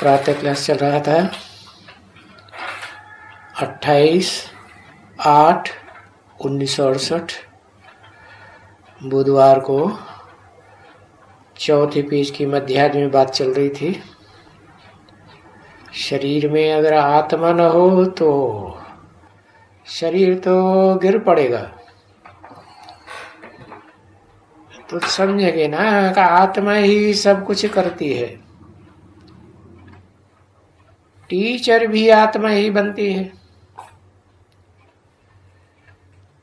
प्रातः क्लास चल रहा था 28/8/1968 बुधवार को चौथी पेज की मध्याह्न में बात चल रही थी। शरीर में अगर आत्मा न हो तो शरीर तो गिर पड़ेगा। तो समझेंगे ना कि आत्मा ही सब कुछ करती है। टीचर भी आत्मा ही बनती है,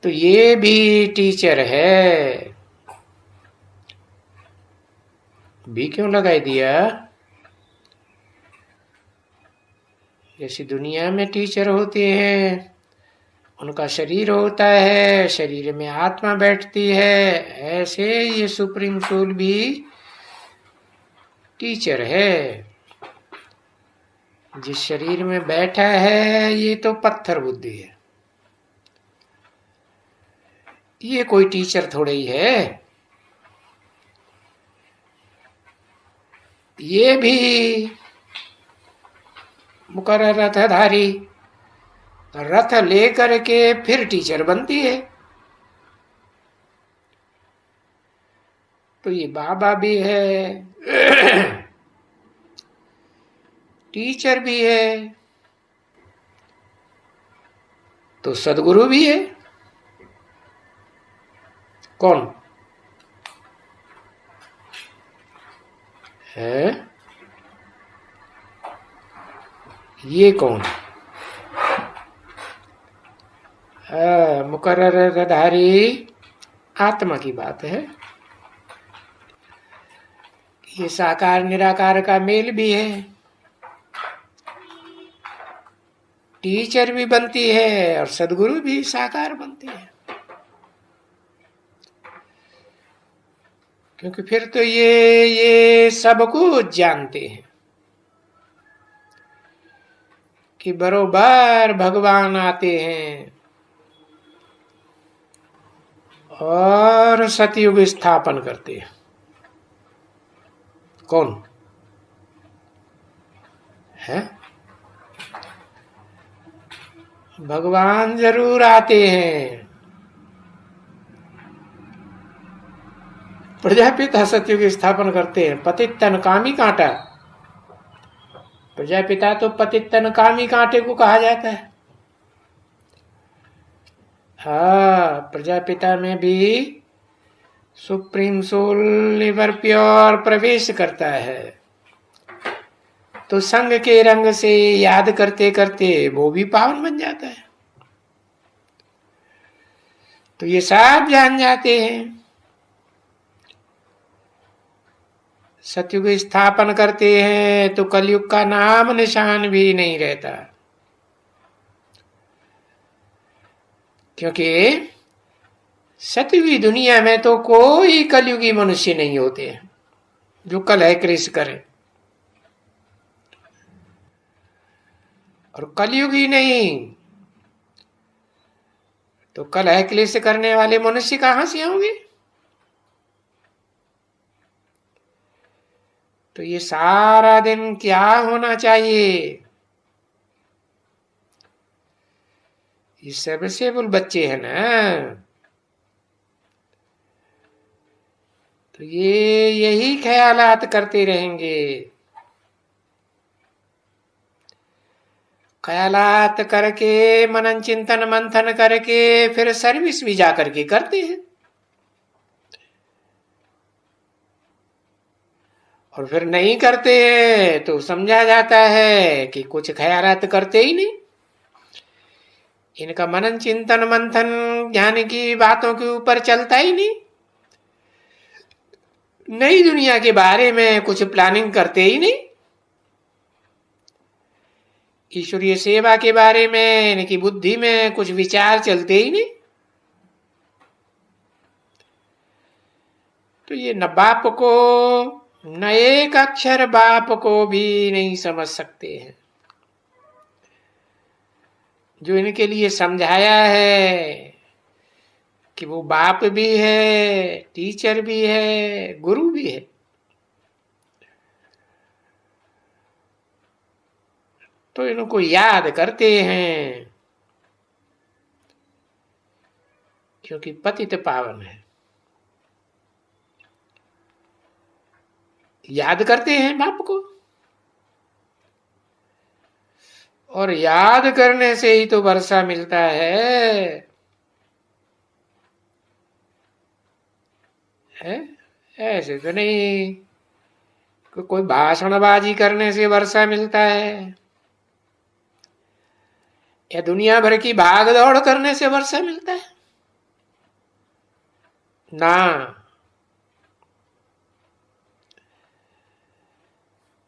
तो ये भी टीचर है। भी क्यों लगाई दिया? जैसे दुनिया में टीचर होते हैं, उनका शरीर होता है, शरीर में आत्मा बैठती है, ऐसे ये सुप्रीम सोल भी टीचर है। जिस शरीर में बैठा है ये तो पत्थर बुद्धि है, ये कोई टीचर थोड़े ही है। ये भी मुकर्रर रथधारी, रथ लेकर के फिर टीचर बनती है। तो ये बाबा भी है, टीचर भी है, तो सदगुरु भी है। कौन है? ये कौन? मुकर्ररधारी आत्मा की बात है। ये साकार निराकार का मेल भी है। टीचर भी बनती है और सदगुरु भी साकार बनती है, क्योंकि फिर तो ये सब कुछ जानते हैं कि बरोबर भगवान आते हैं और सतयुग स्थापन करते हैं। कौन है? भगवान जरूर आते हैं। प्रजापिता सतयुग स्थापन करते हैं। पतित तन कामी कांटा, प्रजापिता तो पतित तन कामी कांटे को कहा जाता है। हाँ, प्रजापिता में भी सुप्रीम सोल लिवर प्योर प्रवेश करता है, तो संग के रंग से याद करते करते वो भी पावन बन जाता है। तो ये सब जान जाते हैं। सतयुग स्थापन करते हैं तो कलयुग का नाम निशान भी नहीं रहता, क्योंकि सतयुगी दुनिया में तो कोई कलयुगी मनुष्य नहीं होते हैं जो कलह क्लेश करें। और कलयुगी नहीं तो कलह क्लेश करने वाले मनुष्य कहां से होंगे? तो ये सारा दिन क्या होना चाहिए? ये सबसे बुल बच्चे हैं ना, तो ये यही ख्यालात करते रहेंगे। ख्यालात करके मनन चिंतन मंथन करके फिर सर्विस भी जा करके करते हैं, और फिर नहीं करते हैं तो समझा जाता है कि कुछ ख्यालात करते ही नहीं। इनका मनन चिंतन मंथन ज्ञान की बातों के ऊपर चलता ही नहीं। नई दुनिया के बारे में कुछ प्लानिंग करते ही नहीं। ईश्वरीय सेवा के बारे में इनकी बुद्धि में कुछ विचार चलते ही नहीं। तो ये न बाप को, न एक अक्षर बाप को भी नहीं समझ सकते हैं। जो इनके लिए समझाया है कि वो बाप भी है, टीचर भी है, गुरु भी है, तो इनको याद करते हैं, क्योंकि पतित पावन है। याद करते हैं बाप को, और याद करने से ही तो वर्षा मिलता है। ऐसे तो नहीं कोई भाषणबाजी करने से वर्षा मिलता है, या दुनिया भर की भाग दौड़ करने से वर्षा मिलता है ना।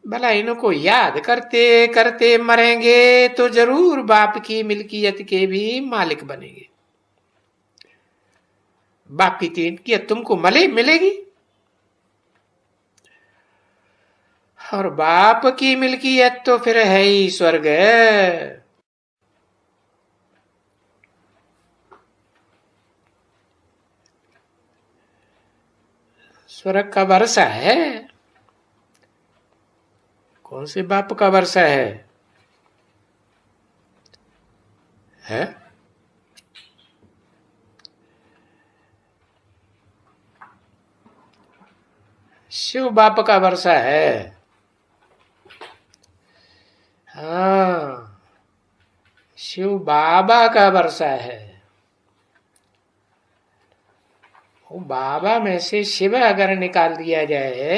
भला इनको याद करते करते मरेंगे तो जरूर बाप की मिल्कियत के भी मालिक बनेंगे। बाप की मिल्कियत तुमको मिलेगी, और बाप की मिल्कियत तो फिर है ही स्वर्ग। स्वर्ग का वर्षा है। कौन से बाप का वर्षा है? शिव बाप का वर्षा है। हाँ, शिव बाबा का वर्षा है। वो बाबा में से शिव अगर निकाल दिया जाए,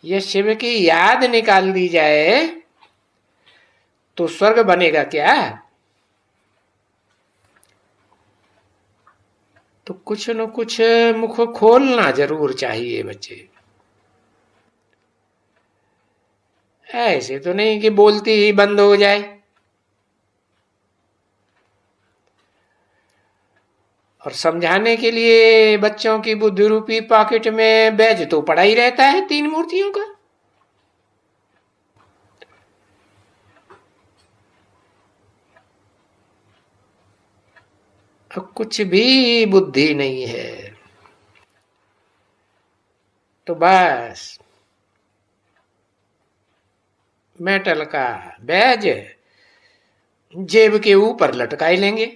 ये शिव की याद निकाल दी जाए, तो स्वर्ग बनेगा क्या? तो कुछ न कुछ मुख खोलना जरूर चाहिए बच्चे। ऐसे तो नहीं कि बोलती ही बंद हो जाए। और समझाने के लिए बच्चों की बुद्धि रूपी पॉकेट में बैज तो पड़ा ही रहता है 3 मूर्तियों का। कुछ भी बुद्धि नहीं है। तो बस मेटल का बैज जेब के ऊपर लटकाए लेंगे।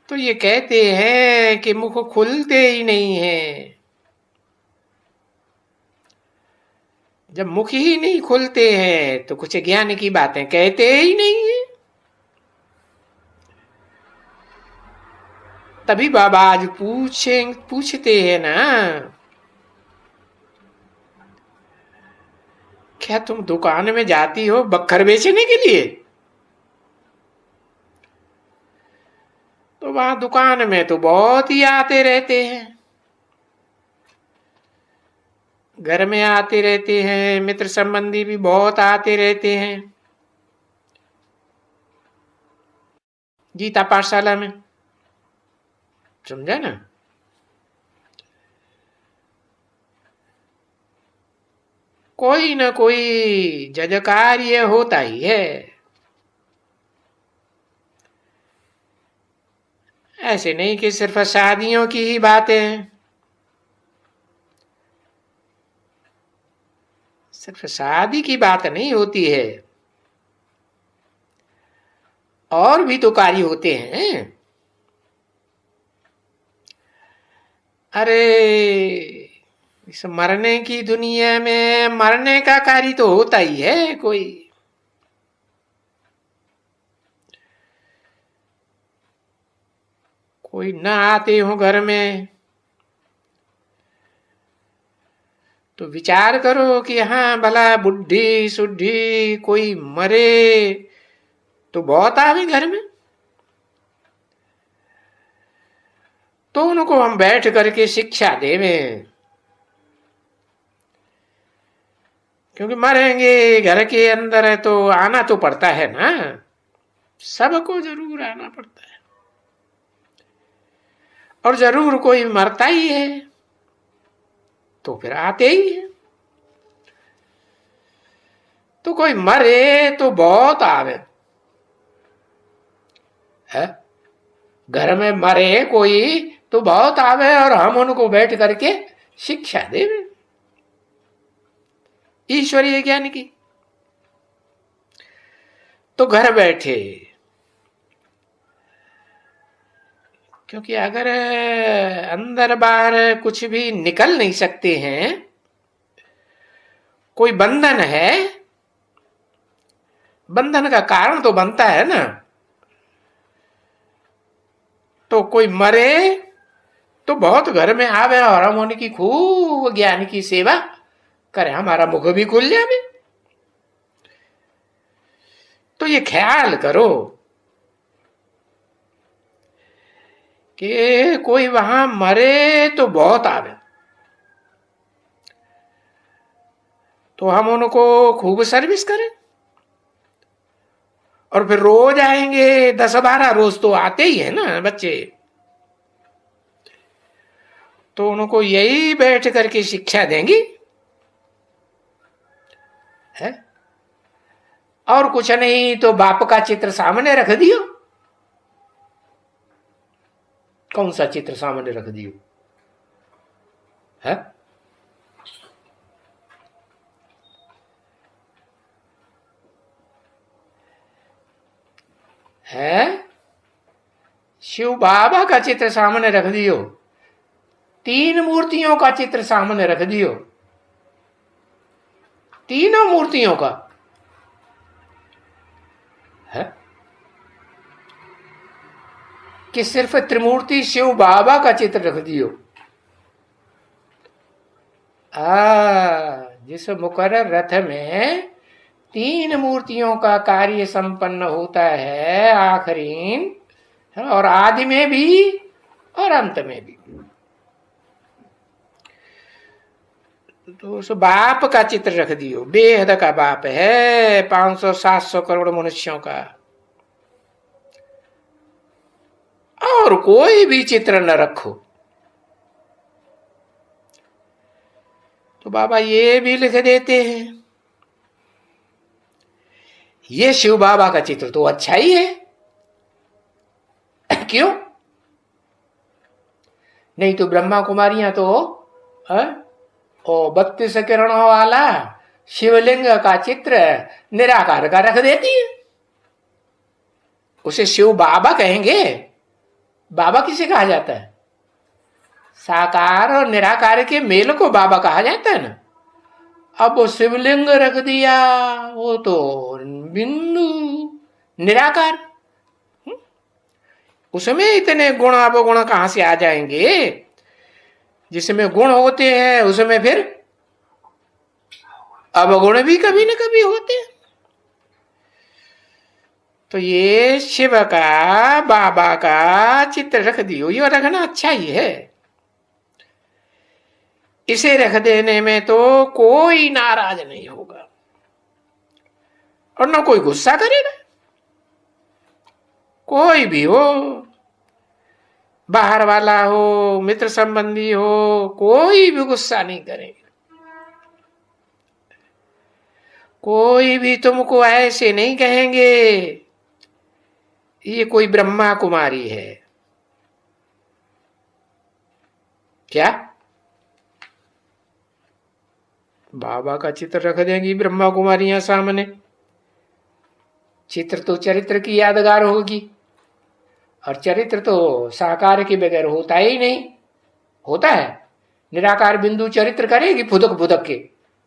तो ये कहते हैं कि मुख खुलते ही नहीं है। जब मुख ही नहीं खुलते हैं तो कुछ ज्ञान की बातें कहते ही नहीं है। तभी बाबा आज पूछते हैं ना, क्या तुम दुकान में जाती हो बक्खर बेचने के लिए? तो वहां दुकान में तो बहुत ही आते रहते हैं, घर में आते रहते हैं, मित्र संबंधी भी बहुत आते रहते हैं। गीता पाठशाला में, समझा ना? कोई न कोई जजकार्य होता ही है। ऐसे नहीं कि सिर्फ शादियों की ही बातें हैं। सिर्फ शादी की बात नहीं होती है, और भी तो कार्य होते हैं। अरे इस मरने की दुनिया में मरने का कार्य तो होता ही है। कोई न आते हो घर में तो विचार करो कि हाँ भला बुढ़ी सुढ़ी कोई मरे तो बहुत आवे घर में, तो उनको हम बैठ करके शिक्षा देवें। क्योंकि मरेंगे घर के अंदर है तो आना तो पड़ता है ना, सबको जरूर आना पड़ता है। और जरूर कोई मरता ही है तो फिर आते ही है। तो कोई मरे तो बहुत आवे है, घर में मरे कोई तो बहुत आवे और हम उनको बैठ करके शिक्षा देवे। ईश्वरीय ज्ञान की। तो घर बैठे, क्योंकि अगर अंदर बाहर कुछ भी निकल नहीं सकते हैं, कोई बंधन है, बंधन का कारण तो बनता है ना। तो कोई मरे तो बहुत घर में आवे और हम उनकी खूब ज्ञान की सेवा करे, हमारा मुख भी खुल जाए। तो ये ख्याल करो कि कोई वहां मरे तो बहुत आवे, तो हम उनको खूब सर्विस करें। और फिर रोज आएंगे, 10-12 रोज तो आते ही है ना बच्चे। तो उनको यही बैठ करके शिक्षा देंगी है। और कुछ नहीं तो बाप का चित्र सामने रख दियो। कौन सा चित्र सामने रख दियो है? शिव बाबा का चित्र सामने रख दियो, 3 मूर्तियों का चित्र सामने रख दियो, तीनों मूर्तियों का है कि सिर्फ त्रिमूर्ति शिव बाबा का चित्र रख दियो। जिस मुकर्रर रथ में 3 मूर्तियों का कार्य संपन्न होता है, आखिरीन और आदि में भी और अंत में भी। तो उस बाप का चित्र रख दियो, बेहद का बाप है, 500-700 करोड़ मनुष्यों का। और कोई भी चित्र न रखो। तो बाबा ये भी लिख देते हैं, ये शिव बाबा का चित्र तो अच्छा ही है। क्यों? नहीं तो ब्रह्मा कुमारियां तो 32 किरणों वाला शिवलिंग का चित्र निराकार का रख देती है। उसे शिव बाबा कहेंगे? बाबा किसे कहा जाता है? साकार और निराकार के मेल को बाबा कहा जाता है ना। अब वो शिवलिंग रख दिया, वो तो बिंदु निराकार, उसमें इतने गुण अवगुण कहां से आ जाएंगे? जिसमें गुण होते हैं उसमें फिर अवगुण भी कभी न कभी होते हैं। तो ये शिव का बाबा का चित्र रख दियो, ये रखना अच्छा ही है। इसे रख देने में तो कोई नाराज नहीं होगा और न कोई गुस्सा करेगा। कोई भी हो, बाहर वाला हो, मित्र संबंधी हो, कोई भी गुस्सा नहीं करेगा। कोई भी तुमको ऐसे नहीं कहेंगे ये कोई ब्रह्मा कुमारी है। क्या बाबा का चित्र रख देंगी ब्रह्मा कुमारियां सामने? चित्र तो चरित्र की यादगार होगी, और चरित्र तो साकार के बगैर होता ही नहीं। होता है? निराकार बिंदु चरित्र करेगी फुदक फुदक के?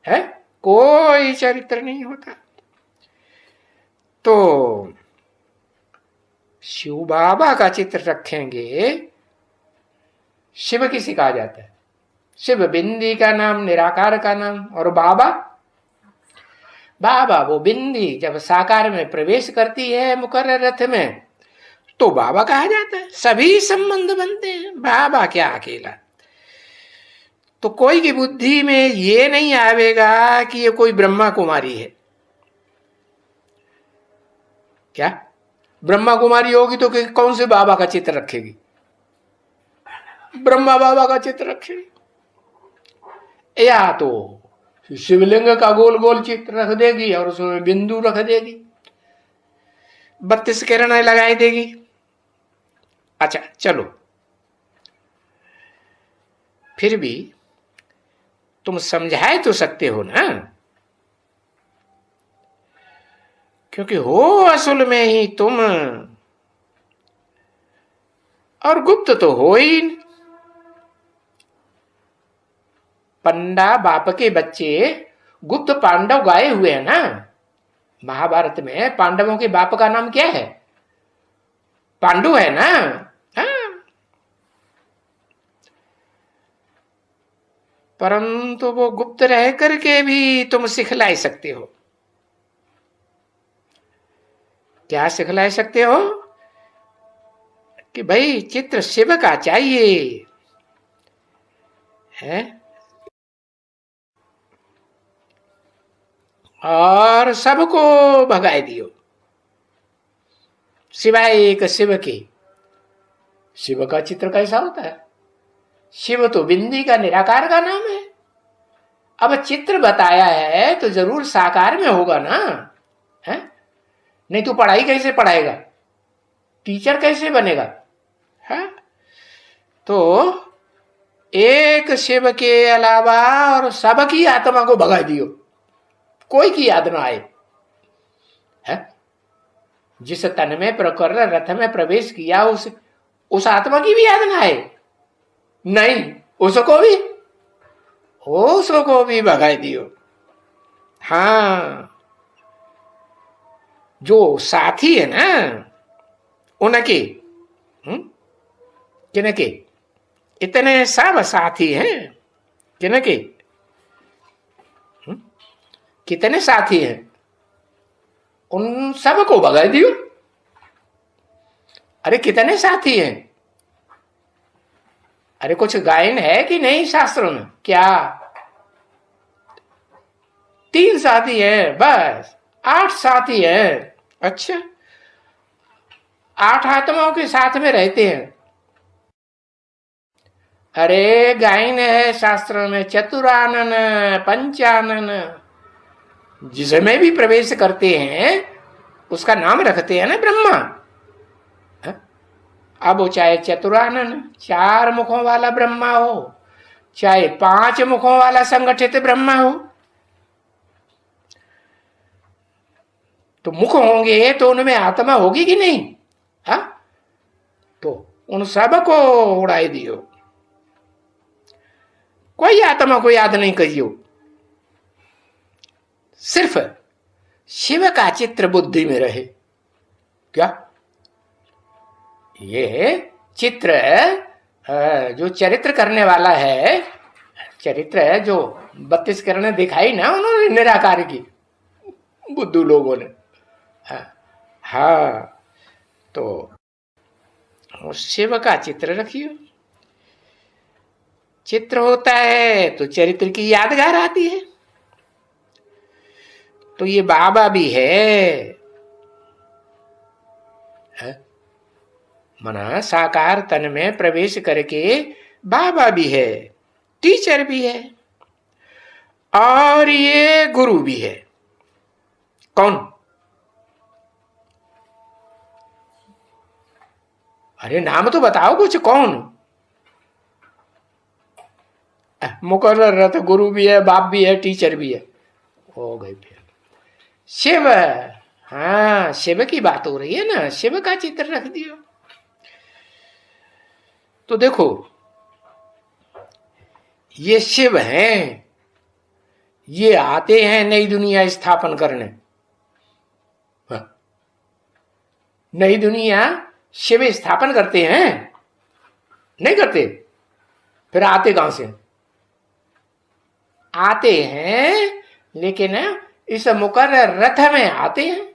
है? कोई चरित्र नहीं होता। तो शिव बाबा का चित्र रखेंगे। शिव किसे कहा जाता है? शिव बिंदी का नाम, निराकार का नाम। और बाबा, बाबा वो बिंदी जब साकार में प्रवेश करती है मुकर्रर रथ में तो बाबा कहा जाता है। सभी संबंध बनते हैं, बाबा क्या अकेला। तो कोई की बुद्धि में ये नहीं आवेगा कि ये कोई ब्रह्मा कुमारी है। क्या ब्रह्मा कुमारी होगी तो कौन से बाबा का चित्र रखेगी? ब्रह्मा बाबा का चित्र रखेगी, या तो शिवलिंग का गोल गोल चित्र रख देगी और उसमें बिंदु रख देगी, 32 किरणें लगाई देगी। अच्छा चलो, फिर भी तुम समझाए तो सकते हो ना क्योंकि हो असल में ही तुम, और गुप्त तो हो ही। पंडा बाप के बच्चे गुप्त पांडव गाए हुए हैं ना। महाभारत में पांडवों के बाप का नाम क्या है? पांडु है ना। हाँ। परंतु वो गुप्त रह करके भी तुम सिखलाई सकते हो। क्या सिखलाई सकते हो? कि भाई चित्र शिव का चाहिए है, और सबको भगाए दियो सिवाय एक शिव के। शिव का चित्र कैसा होता है? शिव तो बिंदी का निराकार का नाम है। अब चित्र बताया है तो जरूर साकार में होगा ना, है? नहीं तो पढ़ाई कैसे पढ़ाएगा? टीचर कैसे बनेगा? है? तो एक शिव के अलावा और सबकी आत्मा को भगा दियो, कोई की याद ना आए। है? जिस तन में प्रकर रथ में प्रवेश किया उस आत्मा की भी याद ना आए। नहीं, उसको भी भगा दियो। हाँ, जो साथी है ना उनके, किनके? इतने सब साथी हैं किनके? कितने साथी हैं? उन सबको भगा दियो। अरे कितने साथी हैं? अरे कुछ गायन है कि नहीं शास्त्रों में? क्या 3 साथी है बस? 8 साथी है। अच्छा, 8 आत्माओं के साथ में रहते हैं। अरे गायन है शास्त्र में, चतुरानन पंचानन, जिसमें भी प्रवेश करते हैं उसका नाम रखते हैं ना ब्रह्मा। अब वो चाहे चतुरानन 4 मुखों वाला ब्रह्मा हो, चाहे 5 मुखों वाला संगठित ब्रह्मा हो, तो मुख होंगे तो उनमें आत्मा होगी कि नहीं? हा? तो उन सबको उड़ाई दियो, कोई आत्मा को याद नहीं करियो। सिर्फ शिव का चित्र बुद्धि में रहे। क्या ये चित्र जो चरित्र करने वाला है, चरित्र है जो 32 किरणें दिखाई ना उन्होंने निराकार की बुद्धू लोगों ने। हाँ, तो शिव का चित्र रखियो। चित्र होता है तो चरित्र की यादगार आती है। तो ये बाबा भी है, मना साकार तन में प्रवेश करके बाबा भी है, टीचर भी है, और ये गुरु भी है। कौन? अरे नाम तो बताओ कुछ, कौन? मुकर्रर रथ गुरु भी है, बाप भी है, टीचर भी है। हो गई फिर शिव। हाँ, शिव की बात हो रही है ना, शिव का चित्र रख दियो। तो देखो ये शिव हैं, ये आते हैं नई दुनिया स्थापन करने। नई दुनिया शिव स्थापन करते हैं? नहीं करते। फिर आते कहां से? आते हैं लेकिन इस मुकर्रर रथ में आते हैं।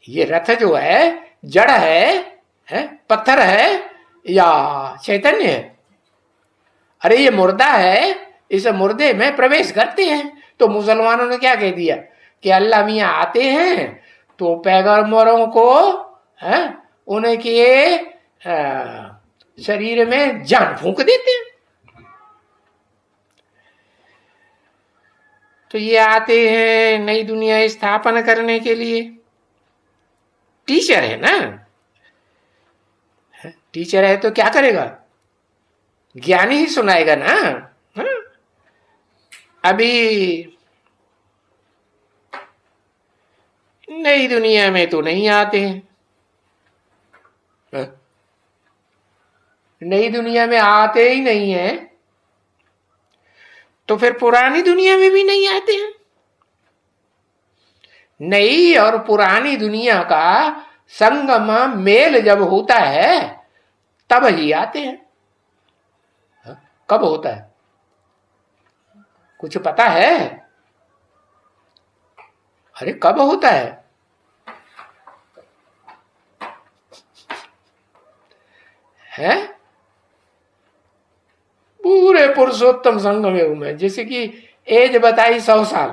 ये रथ जो है जड़ है पत्थर है या चैतन्य है? अरे ये मुर्दा है, इस मुर्दे में प्रवेश करते हैं। तो मुसलमानों ने क्या कह दिया कि अल्लाह मियाँ आते हैं तो पैगंबरों को उनके शरीर में जान फूंक देते हैं। तो ये आते हैं नई दुनिया स्थापना करने के लिए। टीचर है ना, टीचर है तो क्या करेगा? ज्ञान ही सुनाएगा ना। अभी नई दुनिया में तो नहीं आते हैं। नई दुनिया में आते ही नहीं है, तो फिर पुरानी दुनिया में भी नहीं आते हैं। नई और पुरानी दुनिया का संगम मेल जब होता है तब ही आते हैं। कब होता है कुछ पता है? अरे कब होता है? पूरे पुरुषोत्तम संगम युग में, जैसे कि एज बताई 100 साल,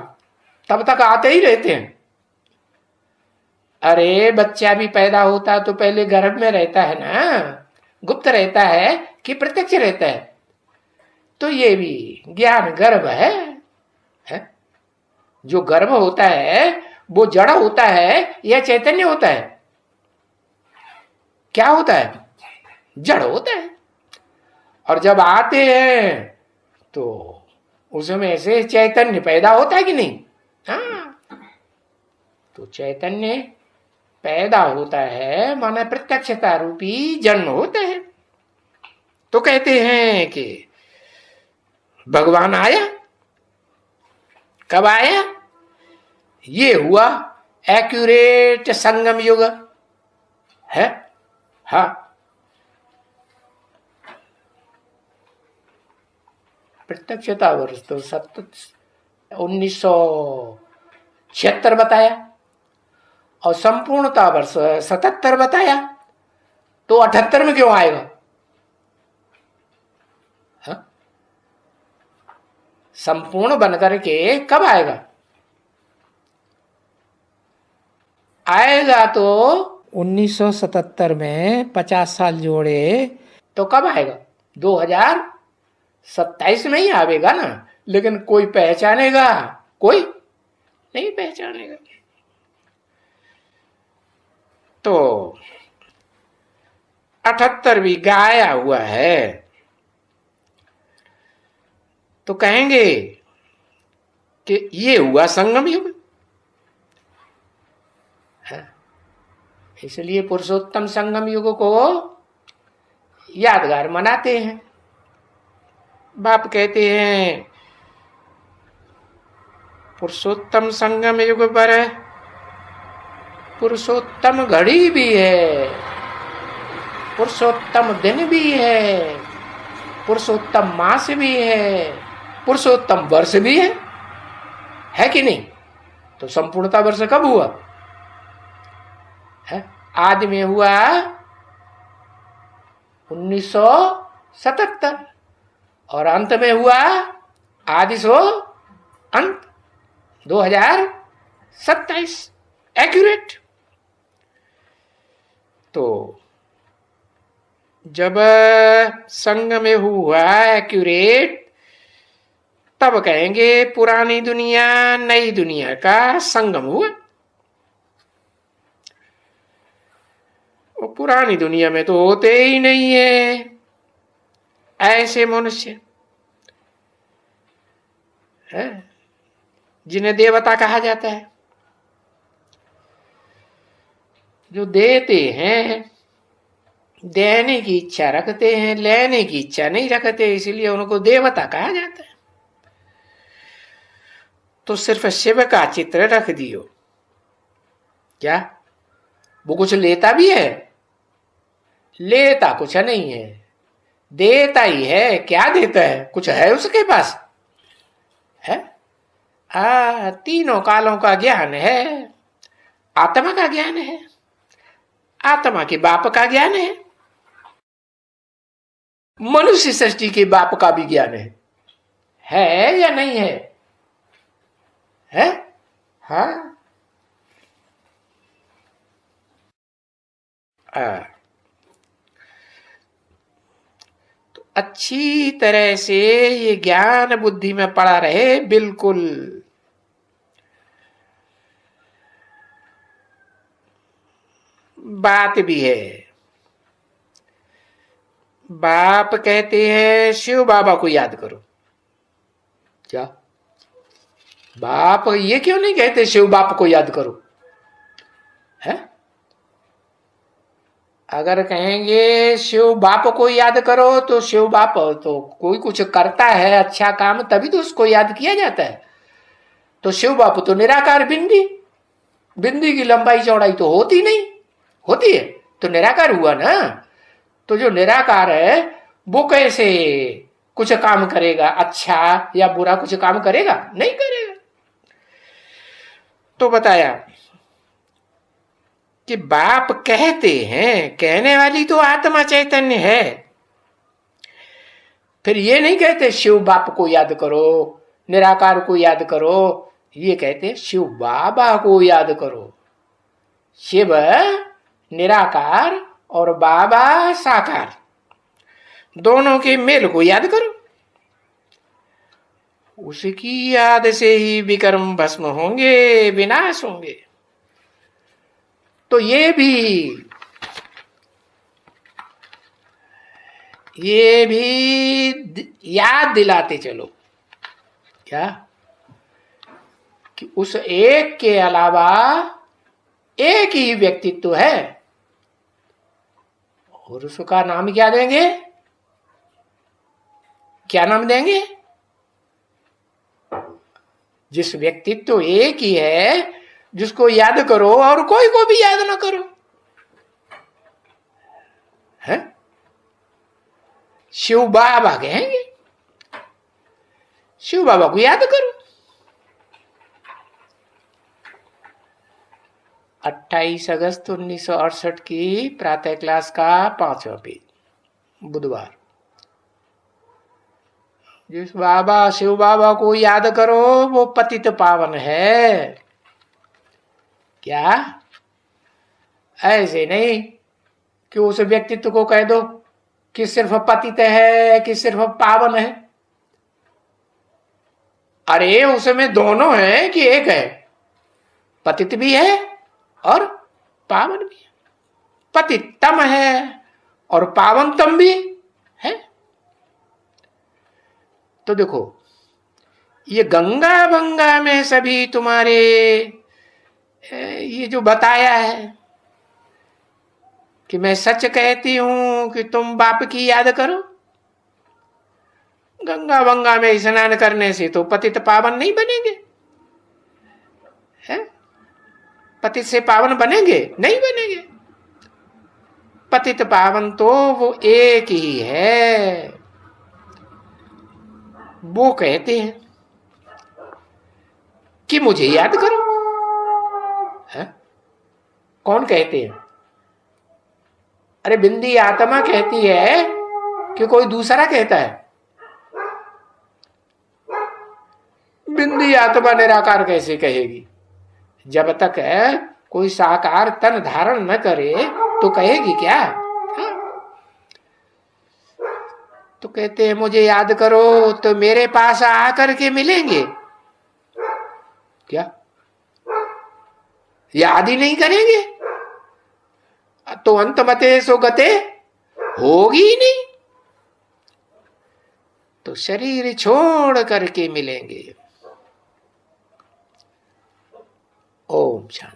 तब तक आते ही रहते हैं। अरे बच्चा भी पैदा होता तो पहले गर्भ में रहता है ना, गुप्त रहता है कि प्रत्यक्ष रहता है? तो ये भी ज्ञान गर्भ है? जो गर्भ होता है वो जड़ होता है या चैतन्य होता है? क्या होता है? जड़ होता है। और जब आते हैं तो उसमें से चैतन्य पैदा होता है कि नहीं? हाँ, तो चैतन्य पैदा होता है, माना प्रत्यक्षता रूपी जन्म होता है। तो कहते हैं कि भगवान आया। कब आया? ये हुआ एक्यूरेट संगम युग है। हाँ, प्रत्यक्षता वर्ष तो 1976 बताया और संपूर्णता वर्ष 77 बताया, तो 78 में क्यों आएगा? हाँ? संपूर्ण बनकर के कब आएगा? आएगा तो 1977 में 50 साल जोड़े तो कब आएगा? 2027 में ही आवेगा ना। लेकिन कोई पहचानेगा? कोई नहीं पहचानेगा। तो 78 भी गाया हुआ है, तो कहेंगे कि ये हुआ संगम युग। इसलिए पुरुषोत्तम संगम युग को यादगार मनाते हैं। बाप कहते हैं पुरुषोत्तम संगम युग पर पुरुषोत्तम घड़ी भी है, पुरुषोत्तम दिन भी है, पुरुषोत्तम मास भी है, पुरुषोत्तम वर्ष भी है कि नहीं? तो संपूर्णता वर्ष कब हुआ है? आदि में हुआ 1977 और अंत में हुआ आदि सो अंत 2027 एक्यूरेट। तो जब संग में हुआ एक्यूरेट, तब कहेंगे पुरानी दुनिया नई दुनिया का संगम हुआ। और पुरानी दुनिया में तो होते ही नहीं है ऐसे मनुष्य है जिन्हें देवता कहा जाता है, जो देते हैं, देने की इच्छा रखते हैं, लेने की इच्छा नहीं रखते, इसलिए उनको देवता कहा जाता है। तो सिर्फ शिव का चित्र रख दियो, क्या वो कुछ लेता भी है? लेता कुछ नहीं है, देता ही है। क्या देता है? कुछ है उसके पास? है तीनों कालों का ज्ञान है, आत्मा का ज्ञान है, आत्मा के बाप का ज्ञान है, मनुष्य सृष्टि के बाप का भी ज्ञान है या नहीं है? है? हाँ। तो अच्छी तरह से ये ज्ञान बुद्धि में पड़ा रहे। बिल्कुल बात भी है। बाप कहते हैं शिव बाबा को याद करो। क्या बाप ये क्यों नहीं कहते शिव बाप को याद करो? अगर कहेंगे शिव बाप को याद करो तो शिव बाप तो कोई कुछ करता है अच्छा काम तभी तो उसको याद किया जाता है। तो शिव बाप तो निराकार बिंदी, बिंदी की लंबाई चौड़ाई तो होती नहीं, होती है तो निराकार हुआ ना। तो जो निराकार है वो कैसे कुछ काम करेगा, अच्छा या बुरा कुछ काम करेगा? नहीं करेगा। तो बताया कि बाप कहते हैं, कहने वाली तो आत्मा चैतन्य है। फिर ये नहीं कहते शिव बाप को याद करो, निराकार को याद करो, ये कहते शिव बाबा को याद करो। शिव निराकार और बाबा साकार, दोनों के मेल को याद करो। उसकी याद से ही विकर्म भस्म होंगे, विनाश होंगे। तो ये भी याद दिलाते चलो क्या कि उस एक के अलावा एक ही व्यक्तित्व है। और उसका नाम क्या देंगे? क्या नाम देंगे? जिस व्यक्तित्व एक ही है, जिसको याद करो और कोई को भी याद ना करो, है शिव बाबा कहेंगे। शिव बाबा को याद करो। 28 अगस्त 1968 की प्रातः क्लास का 5वां पेज, बुधवार। जिस बाबा शिव बाबा को याद करो वो पतित पावन है। क्या? ऐसे नहीं कि उस व्यक्तित्व को कह दो कि सिर्फ पतित है कि सिर्फ पावन है। अरे उसमें दोनों है कि एक है? पतित भी है और पावन भी है। पतितम है और पावनतम भी है। तो देखो ये गंगा बंगा में सभी तुम्हारे ये जो बताया है कि मैं सच कहती हूं कि तुम बाप की याद करो, गंगा बंगा में स्नान करने से तो पतित पावन नहीं बनेंगे, है? पतित से पावन बनेंगे? नहीं बनेंगे। पतित पावन तो वो एक ही है। वो कहते हैं कि मुझे याद करो, है? कौन कहते हैं? अरे बिंदी आत्मा कहती है कि कोई दूसरा कहता है? बिंदी आत्मा निराकार कैसे कहेगी? जब तक है कोई साकार तन धारण न करे तो कहेगी क्या? हाँ? तो कहते हैं मुझे याद करो तो मेरे पास आकर के मिलेंगे क्या? याद ही नहीं करेंगे तो अंत मते सो गते होगी ही नहीं। तो शरीर छोड़ करके मिलेंगे। ओम शांति।